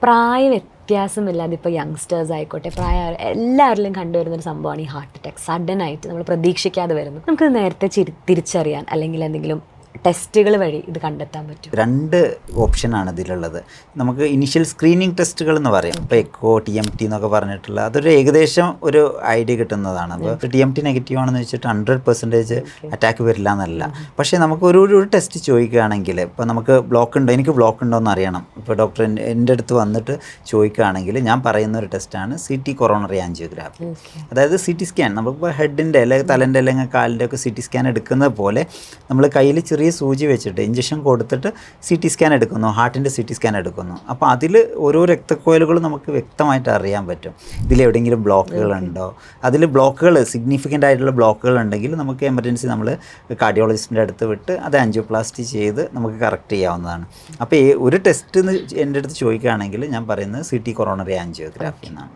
പ്രായ വ്യത്യാസമില്ലാതെ ഇപ്പോൾ യങ്സ്റ്റേഴ്സ് ആയിക്കോട്ടെ, എല്ലാവരിലും കണ്ടുവരുന്നൊരു സംഭവമാണ് ഈ ഹാർട്ട് അറ്റാക്ക്. സഡനായിട്ട് നമ്മൾ പ്രതീക്ഷിക്കാതെ വരുന്നു. നമുക്ക് നേരത്തെ തിരിച്ചറിയാൻ അല്ലെങ്കിൽ എന്തെങ്കിലും ടെസ്റ്റുകൾ വഴി ഇത് കണ്ടെത്താൻ പറ്റും? 2 ഓപ്ഷനാണ് ഇതിലുള്ളത്. നമുക്ക് ഇനിഷ്യൽ സ്ക്രീനിങ് ടെസ്റ്റുകൾ എന്ന് പറയും. ഇപ്പോൾ എക്കോ, TMT എന്നൊക്കെ പറഞ്ഞിട്ടുള്ള അതൊരു ഏകദേശം ഒരു ഐഡിയ കിട്ടുന്നതാണ്. അപ്പോൾ TMT നെഗറ്റീവ് ആണെന്ന് വെച്ചിട്ട് 100% അറ്റാക്ക് വരില്ല എന്നല്ല. പക്ഷേ നമുക്ക് ഒരു ടെസ്റ്റ് ചോദിക്കുകയാണെങ്കിൽ, ഇപ്പോൾ നമുക്ക് ബ്ലോക്ക് ഉണ്ടോ, എനിക്ക് ബ്ലോക്ക് ഉണ്ടോ എന്ന് അറിയണം. ഇപ്പോൾ ഡോക്ടർ എൻ്റെ അടുത്ത് വന്നിട്ട് ചോദിക്കുകയാണെങ്കിൽ ഞാൻ പറയുന്ന ഒരു ടെസ്റ്റാണ് CT കൊറോണറി ആൻജിയോഗ്രാഫി. അതായത് CT സ്കാൻ. നമുക്കിപ്പോൾ ഹെഡിൻ്റെ അല്ലെങ്കിൽ തലൻ്റെ അല്ലെങ്കിൽ കാലിൻ്റെ ഒക്കെ CT സ്കാൻ എടുക്കുന്നത് പോലെ നമ്മൾ കയ്യിൽ ചെറിയ സൂചി വെച്ചിട്ട് ഇഞ്ചക്ഷൻ കൊടുത്തിട്ട് CT സ്കാൻ എടുക്കുന്നു, ഹാർട്ടിൻ്റെ CT സ്കാൻ എടുക്കുന്നു. അപ്പോൾ അതിൽ ഓരോ രക്തക്കോയിലുകളും നമുക്ക് വ്യക്തമായിട്ട് അറിയാൻ പറ്റും ഇതിലെവിടെയെങ്കിലും ബ്ലോക്കുകളുണ്ടോ. അതിൽ ബ്ലോക്കുകൾ സിഗ്നിഫിക്കൻ്റ് ആയിട്ടുള്ള ബ്ലോക്കുകൾ ഉണ്ടെങ്കിൽ നമുക്ക് എമർജൻസി നമ്മൾ കാർഡിയോളജിസ്റ്റിൻ്റെ അടുത്ത് വിട്ട് അത് ആൻജിയോപ്ലാസ്റ്റി ചെയ്ത് നമുക്ക് കറക്റ്റ് ചെയ്യാവുന്നതാണ്. അപ്പോൾ ഒരു ടെസ്റ്റ് എൻ്റെ അടുത്ത് ചോദിക്കുകയാണെങ്കിൽ ഞാൻ പറയുന്നത് CT കൊറോണറി ആൻജിയോഗ്രാഫി എന്നാണ്.